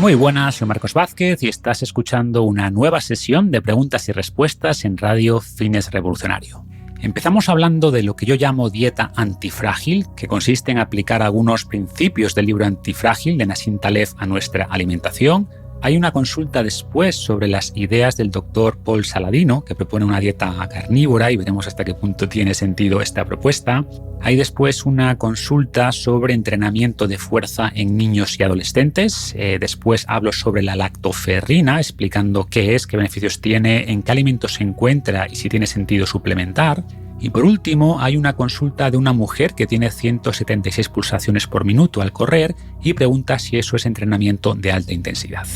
Muy buenas, soy Marcos Vázquez y estás escuchando una nueva sesión de preguntas y respuestas en Radio Fitness Revolucionario. Empezamos hablando de lo que yo llamo dieta antifrágil, que consiste en aplicar algunos principios del libro Antifrágil de Nassim Taleb a nuestra alimentación. Hay una consulta después sobre las ideas del doctor Paul Saladino, que propone una dieta carnívora y veremos hasta qué punto tiene sentido esta propuesta. Hay después una consulta sobre entrenamiento de fuerza en niños y adolescentes. Después hablo sobre la lactoferrina, explicando qué es, qué beneficios tiene, en qué alimentos se encuentra y si tiene sentido suplementar. Y por último, hay una consulta de una mujer que tiene 176 pulsaciones por minuto al correr y pregunta si eso es entrenamiento de alta intensidad.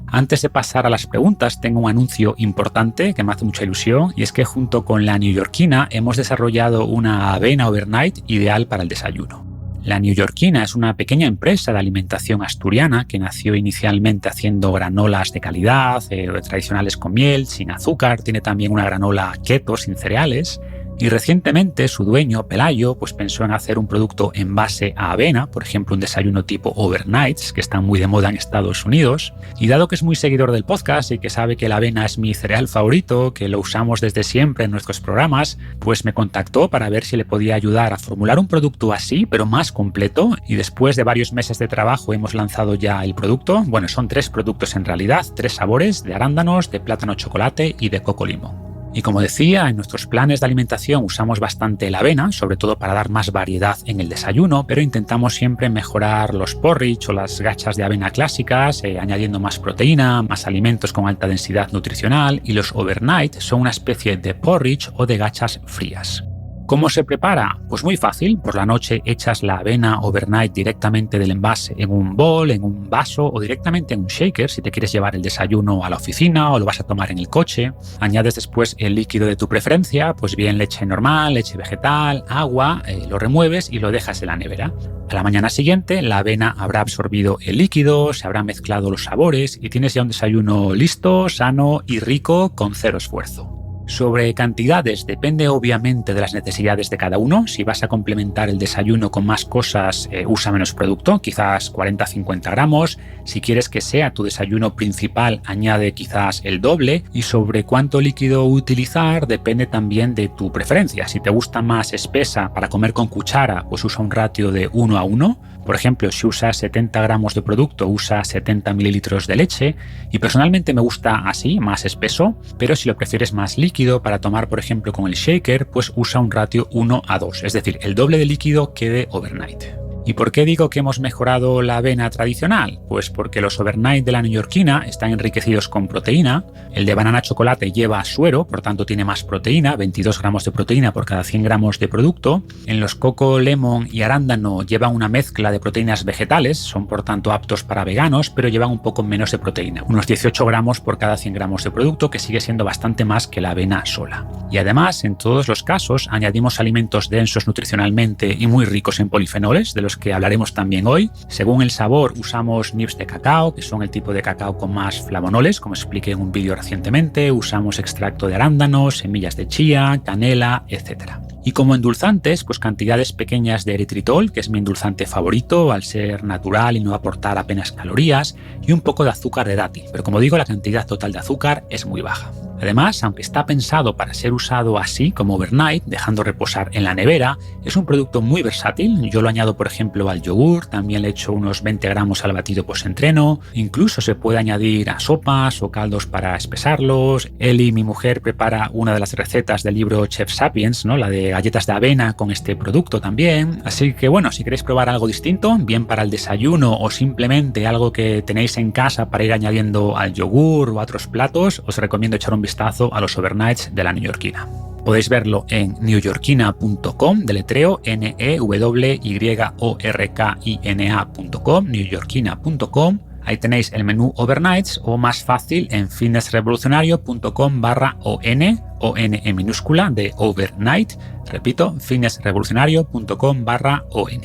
Antes de pasar a las preguntas, tengo un anuncio importante que me hace mucha ilusión, y es que junto con la neoyorquina hemos desarrollado una avena overnight ideal para el desayuno. La neoyorquina es una pequeña empresa de alimentación asturiana que nació inicialmente haciendo granolas de calidad, tradicionales con miel, sin azúcar. Tiene también una granola keto sin cereales. Y recientemente su dueño, Pelayo, pensó en hacer un producto en base a avena, por ejemplo un desayuno tipo overnights, que están muy de moda en Estados Unidos. Y dado que es muy seguidor del podcast y que sabe que la avena es mi cereal favorito, que lo usamos desde siempre en nuestros programas, me contactó para ver si le podía ayudar a formular un producto así, pero más completo. Y después de varios meses de trabajo hemos lanzado ya el producto. Bueno, son 3 productos en realidad, 3 sabores, de arándanos, de plátano chocolate y de coco limón. Y como decía, en nuestros planes de alimentación usamos bastante la avena, sobre todo para dar más variedad en el desayuno, pero intentamos siempre mejorar los porridge o las gachas de avena clásicas, añadiendo más proteína, más alimentos con alta densidad nutricional, y los overnight son una especie de porridge o de gachas frías. ¿Cómo se prepara? Pues muy fácil. Por la noche echas la avena overnight directamente del envase en un bol, en un vaso o directamente en un shaker si te quieres llevar el desayuno a la oficina o lo vas a tomar en el coche. Añades después el líquido de tu preferencia, pues bien leche normal, leche vegetal, agua, lo remueves y lo dejas en la nevera. A la mañana siguiente la avena habrá absorbido el líquido, se habrán mezclado los sabores y tienes ya un desayuno listo, sano y rico con 0 esfuerzo. Sobre cantidades, depende obviamente de las necesidades de cada uno. Si vas a complementar el desayuno con más cosas, usa menos producto, quizás 40-50 gramos. Si quieres que sea tu desayuno principal, añade quizás el doble. Y sobre cuánto líquido utilizar, depende también de tu preferencia. Si te gusta más espesa para comer con cuchara, usa un ratio de 1:1. Por ejemplo, si usas 70 gramos de producto, usa 70 mililitros de leche. Y personalmente me gusta así, más espeso, pero si lo prefieres más líquido para tomar, por ejemplo, con el shaker, usa un ratio 1:2, es decir, el doble de líquido que de overnight. ¿Y por qué digo que hemos mejorado la avena tradicional? Pues porque los overnight de la neoyorquina están enriquecidos con proteína, el de banana chocolate lleva suero, por tanto tiene más proteína, 22 gramos de proteína por cada 100 gramos de producto. En los coco lemon y arándano llevan una mezcla de proteínas vegetales, son por tanto aptos para veganos, pero llevan un poco menos de proteína, unos 18 gramos por cada 100 gramos de producto, que sigue siendo bastante más que la avena sola. Y además, en todos los casos, añadimos alimentos densos nutricionalmente y muy ricos en polifenoles, de los que hablaremos también hoy. Según el sabor, usamos nibs de cacao, que son el tipo de cacao con más flavonoles, como expliqué en un vídeo recientemente. Usamos extracto de arándanos, semillas de chía, canela, etc. Y como endulzantes, cantidades pequeñas de eritritol, que es mi endulzante favorito, al ser natural y no aportar apenas calorías, y un poco de azúcar de dátil, pero como digo, la cantidad total de azúcar es muy baja. Además, aunque está pensado para ser usado así como overnight, dejando reposar en la nevera, es un producto muy versátil. Yo lo añado, por ejemplo, al yogur, también le echo unos 20 gramos al batido post-entreno, incluso se puede añadir a sopas o caldos para espesarlos. Eli, mi mujer, prepara una de las recetas del libro Chef Sapiens, la de galletas de avena con este producto también. Así que bueno, si queréis probar algo distinto, bien para el desayuno o simplemente algo que tenéis en casa para ir añadiendo al yogur o a otros platos, os recomiendo echar un vistazo a los overnights de la neoyorquina. Podéis verlo en neoyorquina.com, deletreo newyorkina.com, neoyorquina.com. Ahí tenéis el menú overnights, o más fácil en fitnessrevolucionario.com/ON, ON en minúscula de overnight. Repito, fitnessrevolucionario.com/ON.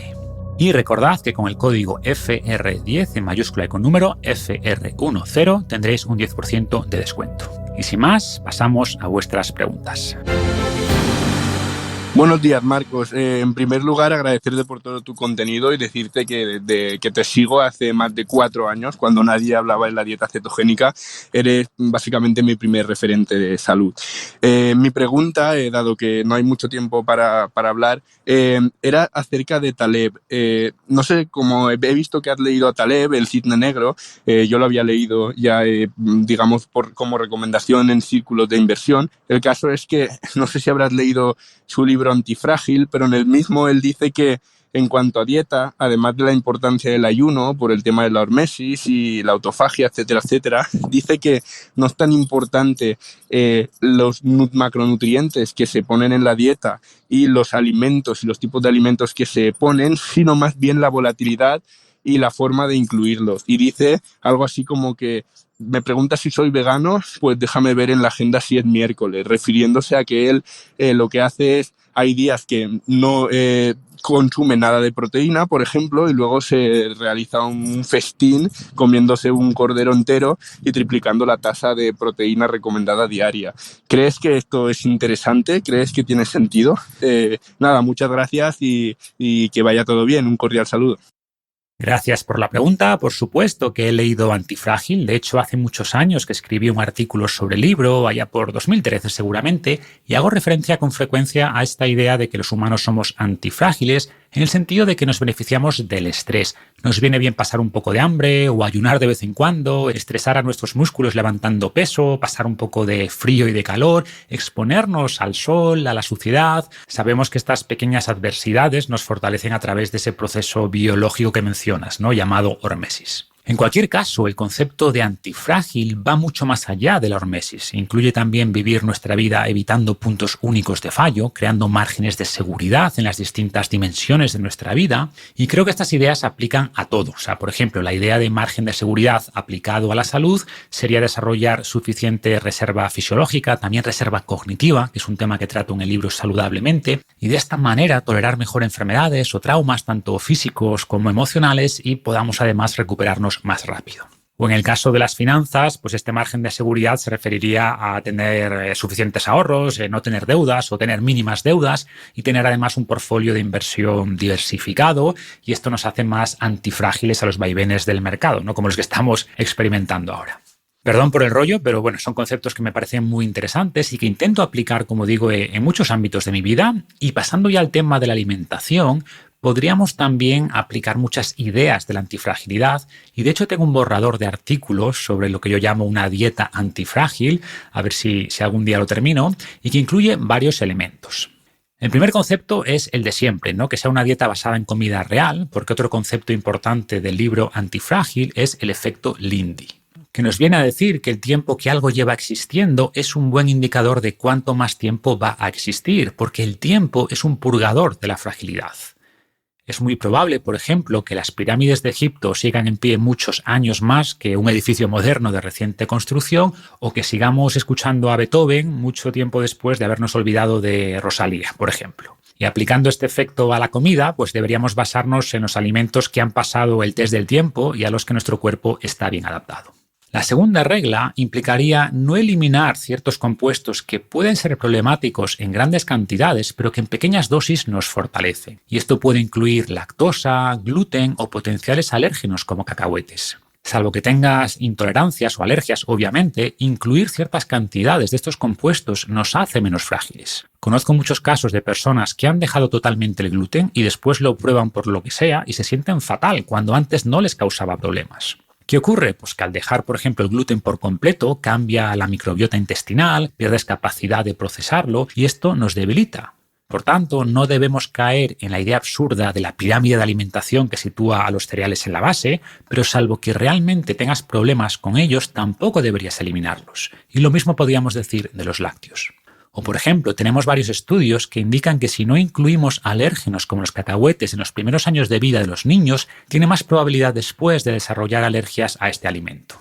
Y recordad que con el código FR10 en mayúscula y con número FR10 tendréis un 10% de descuento. Y sin más, pasamos a vuestras preguntas. Buenos días, Marcos. En primer lugar, agradecerte por todo tu contenido y decirte que desde que te sigo hace más de 4 años, cuando nadie hablaba de la dieta cetogénica, eres básicamente mi primer referente de salud. Mi pregunta, dado que no hay mucho tiempo para hablar, era acerca de Taleb. No sé, como he visto que has leído a Taleb, El Cisne Negro, yo lo había leído ya, digamos, como recomendación en círculos de inversión. El caso es que no sé si habrás leído su libro Antifrágil, pero en el mismo él dice que en cuanto a dieta, además de la importancia del ayuno por el tema de la hormesis y la autofagia, etcétera, etcétera, dice que no es tan importante los macronutrientes que se ponen en la dieta y los alimentos y los tipos de alimentos que se ponen, sino más bien la volatilidad y la forma de incluirlos. Y dice algo así como que me pregunta si soy vegano, pues déjame ver en la agenda si es miércoles, refiriéndose a que él lo que hace es, hay días que no consume nada de proteína, por ejemplo, y luego se realiza un festín comiéndose un cordero entero y triplicando la tasa de proteína recomendada diaria. ¿Crees que esto es interesante? ¿Crees que tiene sentido? Nada, muchas gracias y que vaya todo bien. Un cordial saludo. Gracias por la pregunta. Por supuesto que he leído Antifrágil. De hecho, hace muchos años que escribí un artículo sobre el libro, allá por 2013 seguramente, y hago referencia con frecuencia a esta idea de que los humanos somos antifrágiles en el sentido de que nos beneficiamos del estrés. Nos viene bien pasar un poco de hambre o ayunar de vez en cuando, estresar a nuestros músculos levantando peso, pasar un poco de frío y de calor, exponernos al sol, a la suciedad. Sabemos que estas pequeñas adversidades nos fortalecen a través de ese proceso biológico que mencionas, ¿no? Llamado hormesis. En cualquier caso, el concepto de antifrágil va mucho más allá de la hormesis. Incluye también vivir nuestra vida evitando puntos únicos de fallo, creando márgenes de seguridad en las distintas dimensiones de nuestra vida. Y creo que estas ideas se aplican a todo. O sea, por ejemplo, la idea de margen de seguridad aplicado a la salud sería desarrollar suficiente reserva fisiológica, también reserva cognitiva, que es un tema que trato en el libro Saludablemente, y de esta manera tolerar mejor enfermedades o traumas, tanto físicos como emocionales, y podamos además recuperarnos más rápido. O en el caso de las finanzas, pues este margen de seguridad se referiría a tener suficientes ahorros, no tener deudas o tener mínimas deudas y tener además un portfolio de inversión diversificado, y esto nos hace más antifrágiles a los vaivenes del mercado, ¿no? Como los que estamos experimentando ahora. Perdón por el rollo, pero bueno, son conceptos que me parecen muy interesantes y que intento aplicar, como digo, en muchos ámbitos de mi vida. Y pasando ya al tema de la alimentación, podríamos también aplicar muchas ideas de la antifragilidad, y de hecho tengo un borrador de artículos sobre lo que yo llamo una dieta antifrágil, a ver si algún día lo termino, y que incluye varios elementos. El primer concepto es el de siempre, ¿no? Que sea una dieta basada en comida real, porque otro concepto importante del libro Antifrágil es el efecto Lindy, que nos viene a decir que el tiempo que algo lleva existiendo es un buen indicador de cuánto más tiempo va a existir, porque el tiempo es un purgador de la fragilidad. Es muy probable, por ejemplo, que las pirámides de Egipto sigan en pie muchos años más que un edificio moderno de reciente construcción, o que sigamos escuchando a Beethoven mucho tiempo después de habernos olvidado de Rosalía, por ejemplo. Y aplicando este efecto a la comida, pues deberíamos basarnos en los alimentos que han pasado el test del tiempo y a los que nuestro cuerpo está bien adaptado. La segunda regla implicaría no eliminar ciertos compuestos que pueden ser problemáticos en grandes cantidades, pero que en pequeñas dosis nos fortalecen. Y esto puede incluir lactosa, gluten o potenciales alérgenos como cacahuetes. Salvo que tengas intolerancias o alergias, obviamente, incluir ciertas cantidades de estos compuestos nos hace menos frágiles. Conozco muchos casos de personas que han dejado totalmente el gluten y después lo prueban por lo que sea y se sienten fatal cuando antes no les causaba problemas. ¿Qué ocurre? Pues que al dejar, por ejemplo, el gluten por completo, cambia la microbiota intestinal, pierdes capacidad de procesarlo y esto nos debilita. Por tanto, no debemos caer en la idea absurda de la pirámide de alimentación que sitúa a los cereales en la base, pero salvo que realmente tengas problemas con ellos, tampoco deberías eliminarlos. Y lo mismo podríamos decir de los lácteos. O, por ejemplo, tenemos varios estudios que indican que si no incluimos alérgenos como los cacahuetes en los primeros años de vida de los niños, tiene más probabilidad después de desarrollar alergias a este alimento.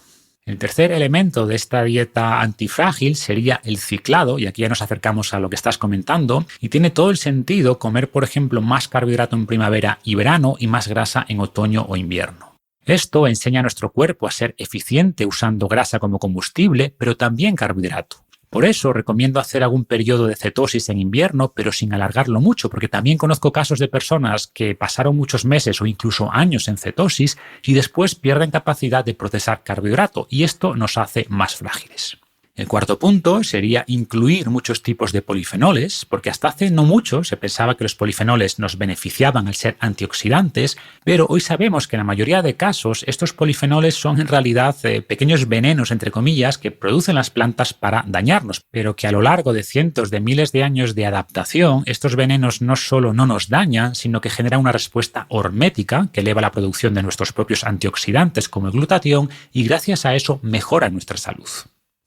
El tercer elemento de esta dieta antifrágil sería el ciclado, y aquí ya nos acercamos a lo que estás comentando, y tiene todo el sentido comer, por ejemplo, más carbohidrato en primavera y verano y más grasa en otoño o invierno. Esto enseña a nuestro cuerpo a ser eficiente usando grasa como combustible, pero también carbohidrato. Por eso recomiendo hacer algún periodo de cetosis en invierno, pero sin alargarlo mucho, porque también conozco casos de personas que pasaron muchos meses o incluso años en cetosis y después pierden capacidad de procesar carbohidrato, y esto nos hace más frágiles. El cuarto punto sería incluir muchos tipos de polifenoles, porque hasta hace no mucho se pensaba que los polifenoles nos beneficiaban al ser antioxidantes, pero hoy sabemos que en la mayoría de casos estos polifenoles son en realidad pequeños venenos, entre comillas, que producen las plantas para dañarnos, pero que a lo largo de cientos de miles de años de adaptación, estos venenos no solo no nos dañan, sino que generan una respuesta hormética que eleva la producción de nuestros propios antioxidantes como el glutatión y gracias a eso mejora nuestra salud.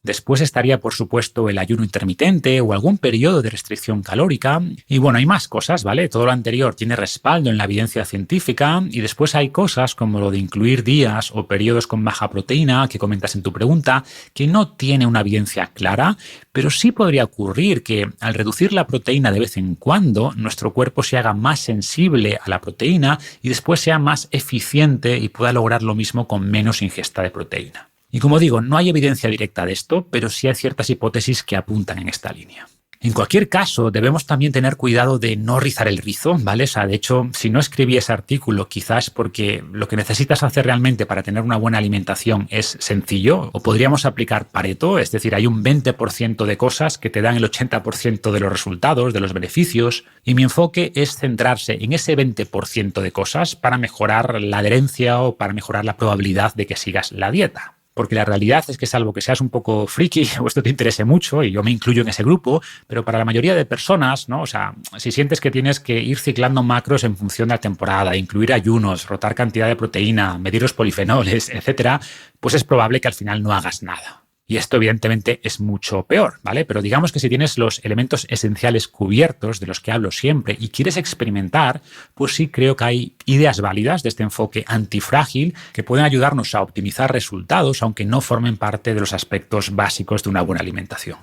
Después estaría, por supuesto, el ayuno intermitente o algún periodo de restricción calórica. Y bueno, hay más cosas, ¿vale? Todo lo anterior tiene respaldo en la evidencia científica y después hay cosas como lo de incluir días o periodos con baja proteína que comentas en tu pregunta, que no tiene una evidencia clara, pero sí podría ocurrir que al reducir la proteína de vez en cuando, nuestro cuerpo se haga más sensible a la proteína y después sea más eficiente y pueda lograr lo mismo con menos ingesta de proteína. Y como digo, no hay evidencia directa de esto, pero sí hay ciertas hipótesis que apuntan en esta línea. En cualquier caso, debemos también tener cuidado de no rizar el rizo, ¿vale? O sea, de hecho, si no escribí ese artículo, quizás porque lo que necesitas hacer realmente para tener una buena alimentación es sencillo, o podríamos aplicar Pareto, es decir, hay un 20% de cosas que te dan el 80% de los resultados, de los beneficios, y mi enfoque es centrarse en ese 20% de cosas para mejorar la adherencia o para mejorar la probabilidad de que sigas la dieta. Porque la realidad es que salvo que seas un poco friki o esto te interese mucho, y yo me incluyo en ese grupo, pero para la mayoría de personas, ¿no? O sea, si sientes que tienes que ir ciclando macros en función de la temporada, incluir ayunos, rotar cantidad de proteína, medir los polifenoles, etcétera, pues es probable que al final no hagas nada. Y esto evidentemente es mucho peor, ¿vale? Pero digamos que si tienes los elementos esenciales cubiertos de los que hablo siempre y quieres experimentar, pues sí creo que hay ideas válidas de este enfoque antifrágil que pueden ayudarnos a optimizar resultados, aunque no formen parte de los aspectos básicos de una buena alimentación.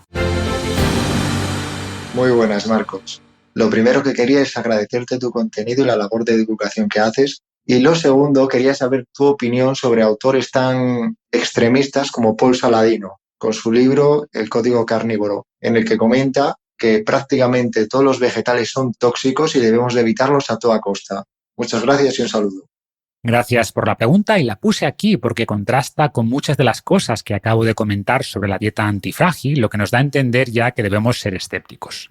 Muy buenas, Marcos. Lo primero que quería es agradecerte tu contenido y la labor de divulgación que haces. Y lo segundo, quería saber tu opinión sobre autores tan extremistas como Paul Saladino, con su libro El Código Carnívoro, en el que comenta que prácticamente todos los vegetales son tóxicos y debemos de evitarlos a toda costa. Muchas gracias y un saludo. Gracias por la pregunta y la puse aquí porque contrasta con muchas de las cosas que acabo de comentar sobre la dieta antifrágil, lo que nos da a entender ya que debemos ser escépticos.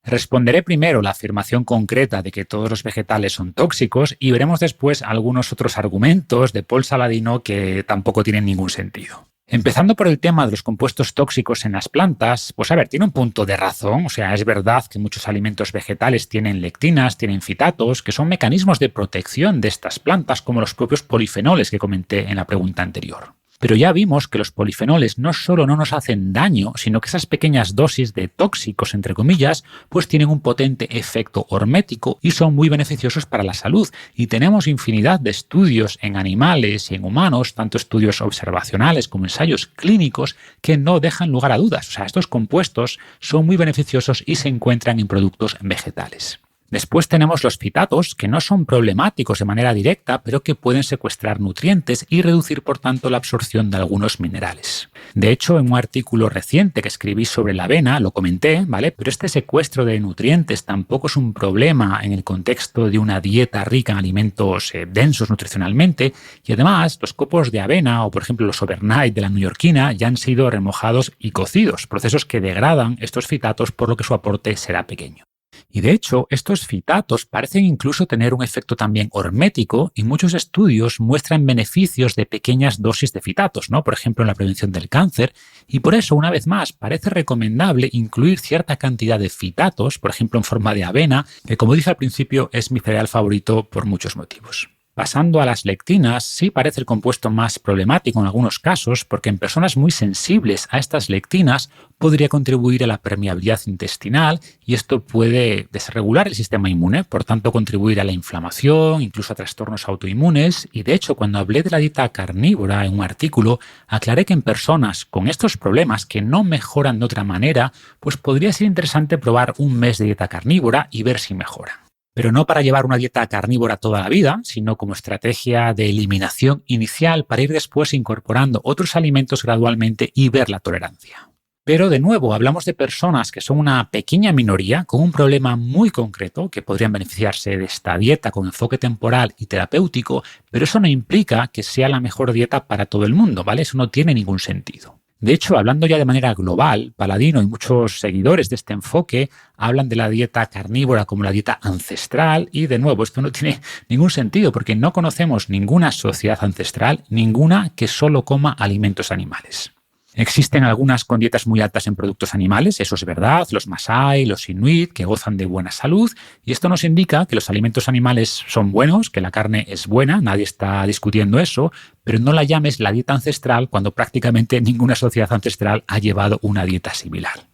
Responderé primero la afirmación concreta de que todos los vegetales son tóxicos y veremos después algunos otros argumentos de Paul Saladino que tampoco tienen ningún sentido. Empezando por el tema de los compuestos tóxicos en las plantas, pues a ver, tiene un punto de razón, o sea, es verdad que muchos alimentos vegetales tienen lectinas, tienen fitatos, que son mecanismos de protección de estas plantas como los propios polifenoles que comenté en la pregunta anterior. Pero ya vimos que los polifenoles no solo no nos hacen daño, sino que esas pequeñas dosis de tóxicos, entre comillas, pues tienen un potente efecto hormético y son muy beneficiosos para la salud. Y tenemos infinidad de estudios en animales y en humanos, tanto estudios observacionales como ensayos clínicos, que no dejan lugar a dudas. O sea, estos compuestos son muy beneficiosos y se encuentran en productos vegetales. Después tenemos los fitatos, que no son problemáticos de manera directa, pero que pueden secuestrar nutrientes y reducir, por tanto, la absorción de algunos minerales. De hecho, en un artículo reciente que escribí sobre la avena, lo comenté, ¿vale? Pero este secuestro de nutrientes tampoco es un problema en el contexto de una dieta rica en alimentos densos nutricionalmente, y además los copos de avena o, por ejemplo, los overnight de la neoyorquina ya han sido remojados y cocidos, procesos que degradan estos fitatos por lo que su aporte será pequeño. Y de hecho, estos fitatos parecen incluso tener un efecto también hormético y muchos estudios muestran beneficios de pequeñas dosis de fitatos, ¿no? Por ejemplo, en la prevención del cáncer. Y por eso, una vez más, parece recomendable incluir cierta cantidad de fitatos, por ejemplo, en forma de avena, que como dije al principio, es mi cereal favorito por muchos motivos. Pasando a las lectinas, sí parece el compuesto más problemático en algunos casos porque en personas muy sensibles a estas lectinas podría contribuir a la permeabilidad intestinal y esto puede desregular el sistema inmune, por tanto contribuir a la inflamación, incluso a trastornos autoinmunes. Y de hecho, cuando hablé de la dieta carnívora en un artículo, aclaré que en personas con estos problemas que no mejoran de otra manera, pues podría ser interesante probar un mes de dieta carnívora y ver si mejora. Pero no para llevar una dieta carnívora toda la vida, sino como estrategia de eliminación inicial para ir después incorporando otros alimentos gradualmente y ver la tolerancia. Pero de nuevo, hablamos de personas que son una pequeña minoría con un problema muy concreto que podrían beneficiarse de esta dieta con enfoque temporal y terapéutico, pero eso no implica que sea la mejor dieta para todo el mundo, ¿vale? Eso no tiene ningún sentido. De hecho, hablando ya de manera global, Paladino y muchos seguidores de este enfoque hablan de la dieta carnívora como la dieta ancestral y, de nuevo, esto no tiene ningún sentido porque no conocemos ninguna sociedad ancestral, ninguna que solo coma alimentos animales. Existen algunas con dietas muy altas en productos animales, eso es verdad, los Masái, los Inuit, que gozan de buena salud, y esto nos indica que los alimentos animales son buenos, que la carne es buena, nadie está discutiendo eso, pero no la llames la dieta ancestral cuando prácticamente ninguna sociedad ancestral ha llevado una dieta similar.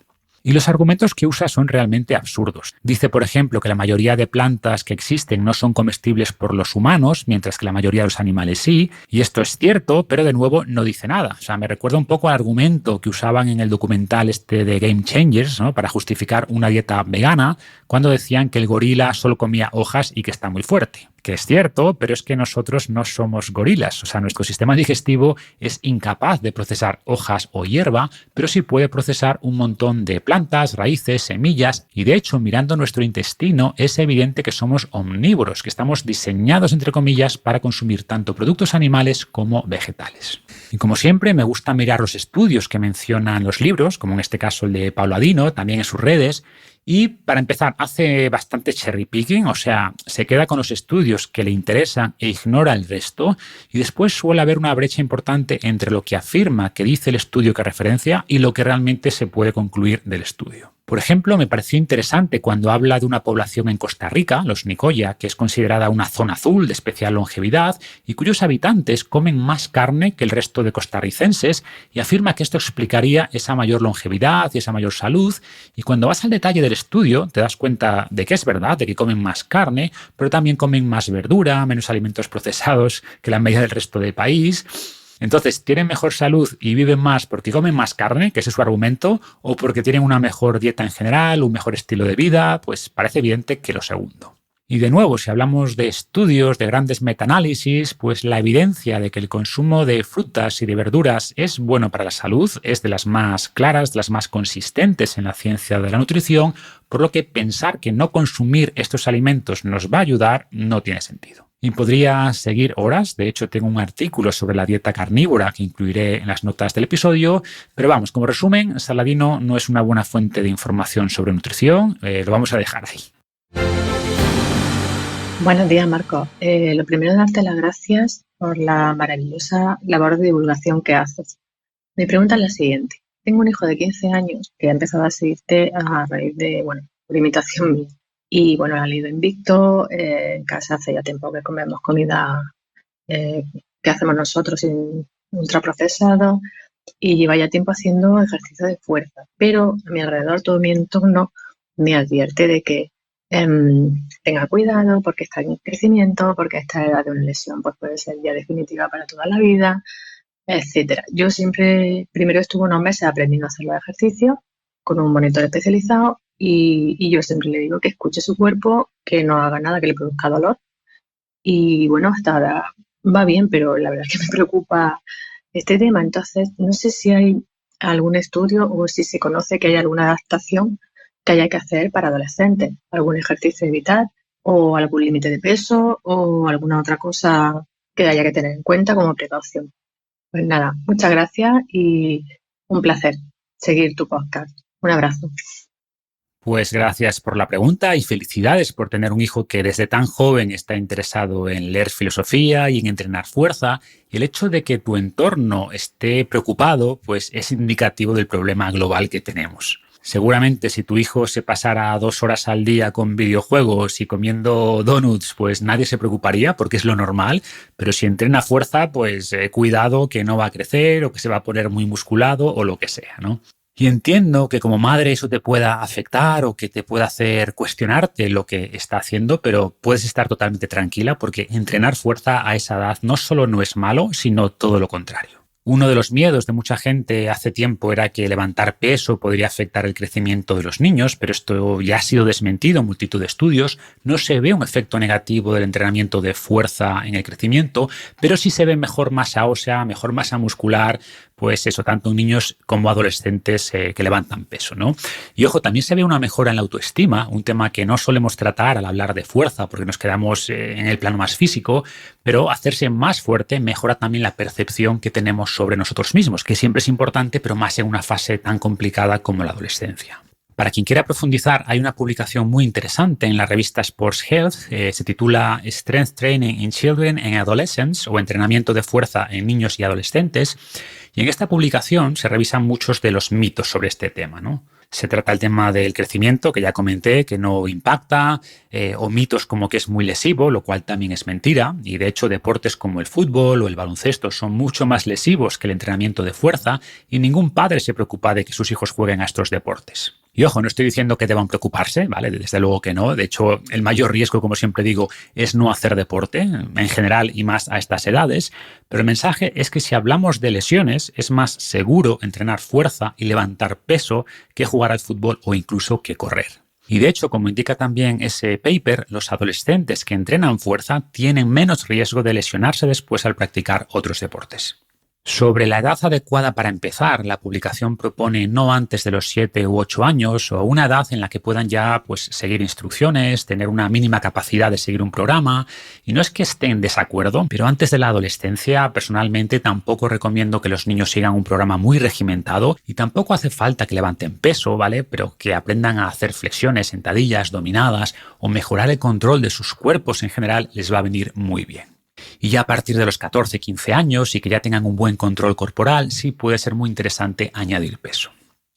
Y los argumentos que usa son realmente absurdos. Dice, por ejemplo, que la mayoría de plantas que existen no son comestibles por los humanos, mientras que la mayoría de los animales sí. Y esto es cierto, pero de nuevo no dice nada. O sea, me recuerda un poco al argumento que usaban en el documental este de Game Changers, ¿no?, para justificar una dieta vegana, cuando decían que el gorila solo comía hojas y que está muy fuerte. Que es cierto, pero es que nosotros no somos gorilas. O sea, nuestro sistema digestivo es incapaz de procesar hojas o hierba, pero sí puede procesar un montón de plantas, raíces, semillas. Y de hecho, mirando nuestro intestino, es evidente que somos omnívoros, que estamos diseñados, entre comillas, para consumir tanto productos animales como vegetales. Y como siempre, me gusta mirar los estudios que mencionan los libros, como en este caso el de Paladino, también en sus redes. Y para empezar, hace bastante cherry picking, o sea, se queda con los estudios que le interesan e ignora el resto, y después suele haber una brecha importante entre lo que afirma que dice el estudio que referencia y lo que realmente se puede concluir del estudio. Por ejemplo, me pareció interesante cuando habla de una población en Costa Rica, los Nicoya, que es considerada una zona azul de especial longevidad y cuyos habitantes comen más carne que el resto de costarricenses, y afirma que esto explicaría esa mayor longevidad y esa mayor salud. Y cuando vas al detalle del estudio te das cuenta de que es verdad, de que comen más carne, pero también comen más verdura, menos alimentos procesados que la media del resto del país. Entonces, ¿tienen mejor salud y viven más porque comen más carne, que ese es su argumento, o porque tienen una mejor dieta en general, un mejor estilo de vida? Pues parece evidente que lo segundo. Y de nuevo, si hablamos de estudios, de grandes metaanálisis, pues la evidencia de que el consumo de frutas y de verduras es bueno para la salud es de las más claras, de las más consistentes en la ciencia de la nutrición, por lo que pensar que no consumir estos alimentos nos va a ayudar no tiene sentido. Y podría seguir horas, de hecho tengo un artículo sobre la dieta carnívora que incluiré en las notas del episodio, pero vamos, como resumen, Saladino no es una buena fuente de información sobre nutrición, lo vamos a dejar ahí. Buenos días, Marcos. Lo primero, darte las gracias por la maravillosa labor de divulgación que haces. Mi pregunta es la siguiente. Tengo un hijo de 15 años que ha empezado a seguirte a raíz de, por imitación mía. Y bueno, ha leído Invicto, en casa hace ya tiempo que comemos comida que hacemos nosotros sin ultraprocesado, y lleva ya tiempo haciendo ejercicio de fuerza. Pero a mi alrededor, todo mi entorno me advierte de que tenga cuidado porque está en crecimiento, porque a esta edad de una lesión pues puede ser ya definitiva para toda la vida, etcétera. Yo siempre, primero estuve unos meses aprendiendo a hacer los ejercicios con un monitor especializado y yo siempre le digo que escuche su cuerpo, que no haga nada que le produzca dolor. Y bueno, hasta ahora va bien, pero la verdad es que me preocupa este tema. Entonces, no sé si hay algún estudio o si se conoce que hay alguna adaptación que haya que hacer para adolescentes, algún ejercicio vital o algún límite de peso o alguna otra cosa que haya que tener en cuenta como precaución. Pues nada, muchas gracias y un placer seguir tu podcast. Un abrazo. Pues gracias por la pregunta y felicidades por tener un hijo que desde tan joven está interesado en leer filosofía y en entrenar fuerza. Y el hecho de que tu entorno esté preocupado, pues es indicativo del problema global que tenemos. Seguramente si tu hijo se pasara 2 horas al día con videojuegos y comiendo donuts, pues nadie se preocuparía porque es lo normal, pero si entrena fuerza, pues cuidado que no va a crecer o que se va a poner muy musculado o lo que sea, ¿no? Y entiendo que como madre eso te pueda afectar o que te pueda hacer cuestionarte lo que está haciendo, pero puedes estar totalmente tranquila porque entrenar fuerza a esa edad no solo no es malo, sino todo lo contrario. Uno de los miedos de mucha gente hace tiempo era que levantar peso podría afectar el crecimiento de los niños, pero esto ya ha sido desmentido en multitud de estudios. No se ve un efecto negativo del entrenamiento de fuerza en el crecimiento, pero sí se ve mejor masa ósea, mejor masa muscular, pues eso, tanto en niños como adolescentes que levantan peso, ¿no? Y ojo, también se ve una mejora en la autoestima, un tema que no solemos tratar al hablar de fuerza porque nos quedamos en el plano más físico, pero hacerse más fuerte mejora también la percepción que tenemos sobre nosotros mismos, que siempre es importante, pero más en una fase tan complicada como la adolescencia. Para quien quiera profundizar, hay una publicación muy interesante en la revista Sports Health, se titula Strength Training in Children and Adolescents o Entrenamiento de Fuerza en Niños y Adolescentes, y en esta publicación se revisan muchos de los mitos sobre este tema, ¿no? Se trata el tema del crecimiento, que ya comenté, que no impacta, o mitos como que es muy lesivo, lo cual también es mentira, y de hecho deportes como el fútbol o el baloncesto son mucho más lesivos que el entrenamiento de fuerza y ningún padre se preocupa de que sus hijos jueguen a estos deportes. Y ojo, no estoy diciendo que deban preocuparse, ¿vale? Desde luego que no. De hecho, el mayor riesgo, como siempre digo, es no hacer deporte, en general y más a estas edades. Pero el mensaje es que si hablamos de lesiones, es más seguro entrenar fuerza y levantar peso que jugar al fútbol o incluso que correr. Y de hecho, como indica también ese paper, los adolescentes que entrenan fuerza tienen menos riesgo de lesionarse después al practicar otros deportes. Sobre la edad adecuada para empezar, la publicación propone no antes de los 7 u 8 años o una edad en la que puedan ya seguir instrucciones, tener una mínima capacidad de seguir un programa. Y no es que esté en desacuerdo, pero antes de la adolescencia, personalmente tampoco recomiendo que los niños sigan un programa muy regimentado y tampoco hace falta que levanten peso, ¿vale? Pero que aprendan a hacer flexiones, sentadillas, dominadas o mejorar el control de sus cuerpos en general les va a venir muy bien. Y ya a partir de los 14, 15 años y que ya tengan un buen control corporal, sí puede ser muy interesante añadir peso.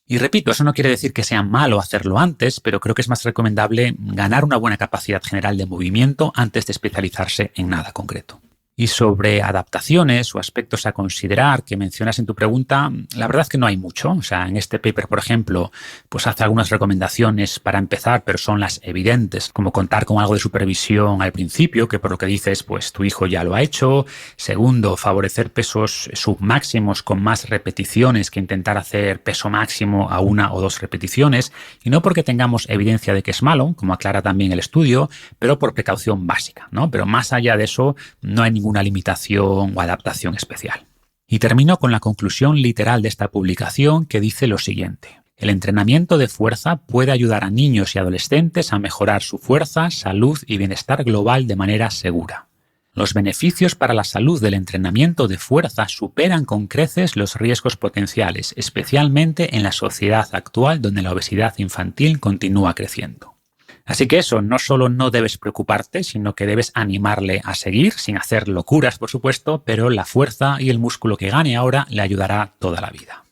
Y repito, eso no quiere decir que sea malo hacerlo antes, pero creo que es más recomendable ganar una buena capacidad general de movimiento antes de especializarse en nada concreto. Y sobre adaptaciones o aspectos a considerar que mencionas en tu pregunta, la verdad es que no hay mucho. O sea, en este paper, por ejemplo, pues hace algunas recomendaciones para empezar, pero son las evidentes, como contar con algo de supervisión al principio, que por lo que dices, pues tu hijo ya lo ha hecho. Segundo, favorecer pesos submáximos con más repeticiones que intentar hacer peso máximo a 1 o 2 repeticiones. Y no porque tengamos evidencia de que es malo, como aclara también el estudio, pero por precaución básica, ¿no? Pero más allá de eso, no hay ninguna limitación o adaptación especial. Y termino con la conclusión literal de esta publicación que dice lo siguiente. El entrenamiento de fuerza puede ayudar a niños y adolescentes a mejorar su fuerza, salud y bienestar global de manera segura. Los beneficios para la salud del entrenamiento de fuerza superan con creces los riesgos potenciales, especialmente en la sociedad actual donde la obesidad infantil continúa creciendo. Así que eso, no solo no debes preocuparte, sino que debes animarle a seguir, sin hacer locuras, por supuesto, pero la fuerza y el músculo que gane ahora le ayudará toda la vida.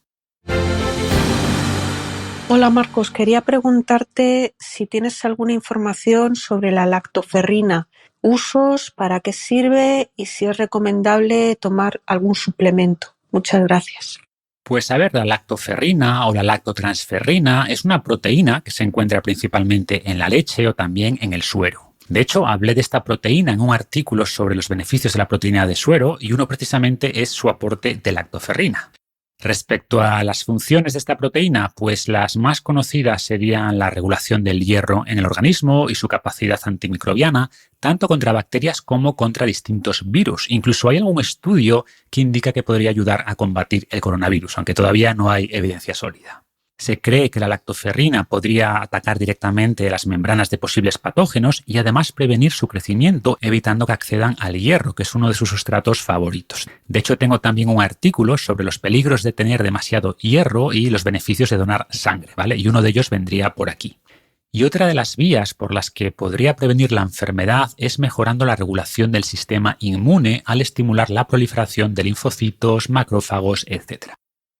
Hola Marcos, quería preguntarte si tienes alguna información sobre la lactoferrina, usos, para qué sirve y si es recomendable tomar algún suplemento. Muchas gracias. Pues a ver, la lactoferrina o la lactotransferrina es una proteína que se encuentra principalmente en la leche o también en el suero. De hecho, hablé de esta proteína en un artículo sobre los beneficios de la proteína de suero y uno precisamente es su aporte de lactoferrina. Respecto a las funciones de esta proteína, pues las más conocidas serían la regulación del hierro en el organismo y su capacidad antimicrobiana, tanto contra bacterias como contra distintos virus. Incluso hay algún estudio que indica que podría ayudar a combatir el coronavirus, aunque todavía no hay evidencia sólida. Se cree que la lactoferrina podría atacar directamente las membranas de posibles patógenos y además prevenir su crecimiento, evitando que accedan al hierro, que es uno de sus sustratos favoritos. De hecho, tengo también un artículo sobre los peligros de tener demasiado hierro y los beneficios de donar sangre, ¿vale? Y uno de ellos vendría por aquí. Y otra de las vías por las que podría prevenir la enfermedad es mejorando la regulación del sistema inmune al estimular la proliferación de linfocitos, macrófagos, etc.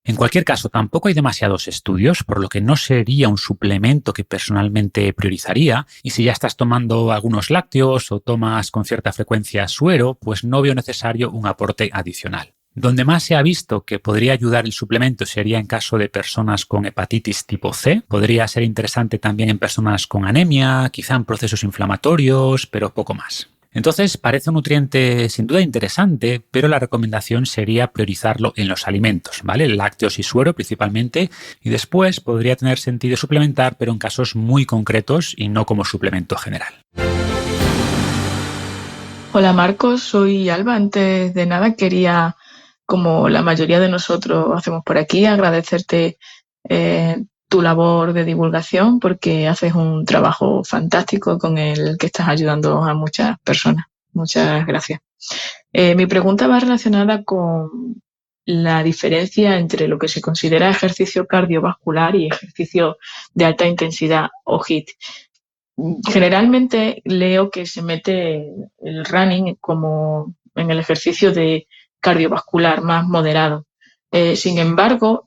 En cualquier caso, tampoco hay demasiados estudios, por lo que no sería un suplemento que personalmente priorizaría, y si ya estás tomando algunos lácteos o tomas con cierta frecuencia suero, pues no veo necesario un aporte adicional. Donde más se ha visto que podría ayudar el suplemento sería en caso de personas con hepatitis tipo C. Podría ser interesante también en personas con anemia, quizá en procesos inflamatorios, pero poco más. Entonces, parece un nutriente sin duda interesante, pero la recomendación sería priorizarlo en los alimentos, ¿vale? Lácteos y suero principalmente, y después podría tener sentido suplementar, pero en casos muy concretos y no como suplemento general. Hola Marcos, soy Alba. Antes de nada quería como la mayoría de nosotros hacemos por aquí, agradecerte tu labor de divulgación, porque haces un trabajo fantástico con el que estás ayudando a muchas personas. Muchas gracias. Mi pregunta va relacionada con la diferencia entre lo que se considera ejercicio cardiovascular y ejercicio de alta intensidad o HIIT. Generalmente leo que se mete el running como en el ejercicio de cardiovascular más moderado. Sin embargo,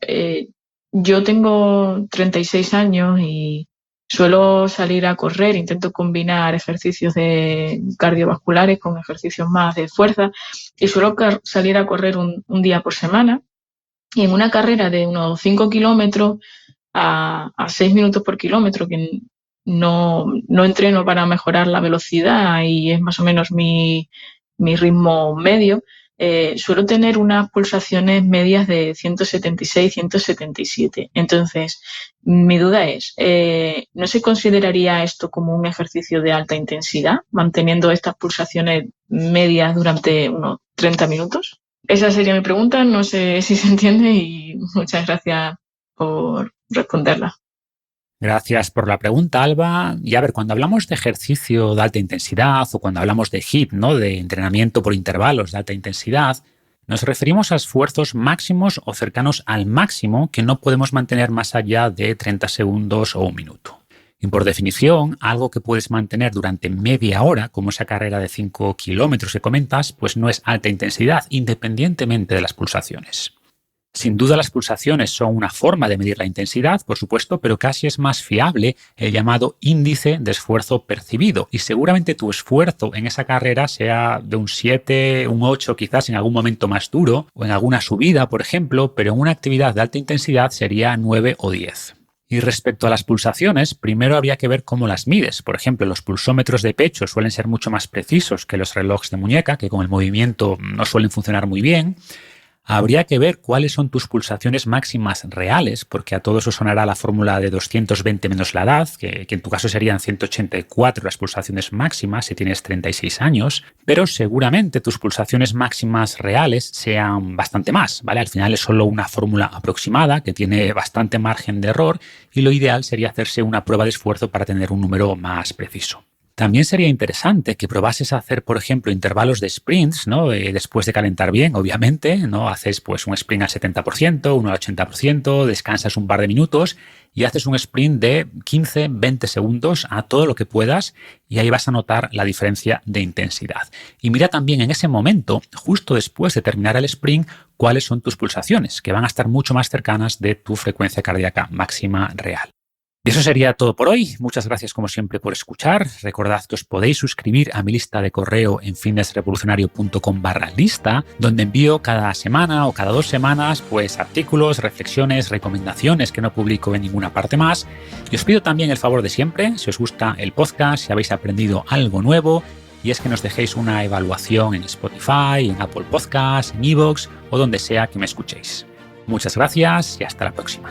yo tengo 36 años y suelo salir a correr, intento combinar ejercicios cardiovasculares con ejercicios más de fuerza y suelo salir a correr un día por semana. Y en una carrera de unos 5 kilómetros a 6 minutos por kilómetro, que no entreno para mejorar la velocidad y es más o menos mi ritmo medio, suelo tener unas pulsaciones medias de 176, 177. Entonces, mi duda es, ¿no se consideraría esto como un ejercicio de alta intensidad, manteniendo estas pulsaciones medias durante unos 30 minutos? Esa sería mi pregunta, no sé si se entiende y muchas gracias por responderla. Gracias por la pregunta, Alba. Y a ver, cuando hablamos de ejercicio de alta intensidad o cuando hablamos de HIIT, ¿no?, de entrenamiento por intervalos de alta intensidad, nos referimos a esfuerzos máximos o cercanos al máximo que no podemos mantener más allá de 30 segundos o un minuto. Y por definición, algo que puedes mantener durante media hora, como esa carrera de 5 kilómetros que comentas, pues no es alta intensidad, independientemente de las pulsaciones. Sin duda las pulsaciones son una forma de medir la intensidad, por supuesto, pero casi es más fiable el llamado índice de esfuerzo percibido. Y seguramente tu esfuerzo en esa carrera sea de un 7, un 8, quizás en algún momento más duro, o en alguna subida, por ejemplo, pero en una actividad de alta intensidad sería 9 o 10. Y respecto a las pulsaciones, primero habría que ver cómo las mides. Por ejemplo, los pulsómetros de pecho suelen ser mucho más precisos que los relojes de muñeca, que con el movimiento no suelen funcionar muy bien. Habría que ver cuáles son tus pulsaciones máximas reales, porque a todo eso sonará la fórmula de 220 menos la edad, que en tu caso serían 184 las pulsaciones máximas si tienes 36 años, pero seguramente tus pulsaciones máximas reales sean bastante más, ¿vale? Al final es solo una fórmula aproximada que tiene bastante margen de error y lo ideal sería hacerse una prueba de esfuerzo para tener un número más preciso. También sería interesante que probases a hacer, por ejemplo, intervalos de sprints, ¿no? Después de calentar bien, obviamente, ¿no? Haces pues un sprint al 70%, uno al 80%, descansas un par de minutos y haces un sprint de 15, 20 segundos a todo lo que puedas y ahí vas a notar la diferencia de intensidad. Y mira también en ese momento, justo después de terminar el sprint, cuáles son tus pulsaciones, que van a estar mucho más cercanas de tu frecuencia cardíaca máxima real. Y eso sería todo por hoy. Muchas gracias como siempre por escuchar. Recordad que os podéis suscribir a mi lista de correo en fitnessrevolucionario.com/lista, donde envío cada semana o cada 2 semanas pues artículos, reflexiones, recomendaciones que no publico en ninguna parte más. Y os pido también el favor de siempre, si os gusta el podcast, si habéis aprendido algo nuevo, y es que nos dejéis una evaluación en Spotify, en Apple Podcasts, en iVoox o donde sea que me escuchéis. Muchas gracias y hasta la próxima.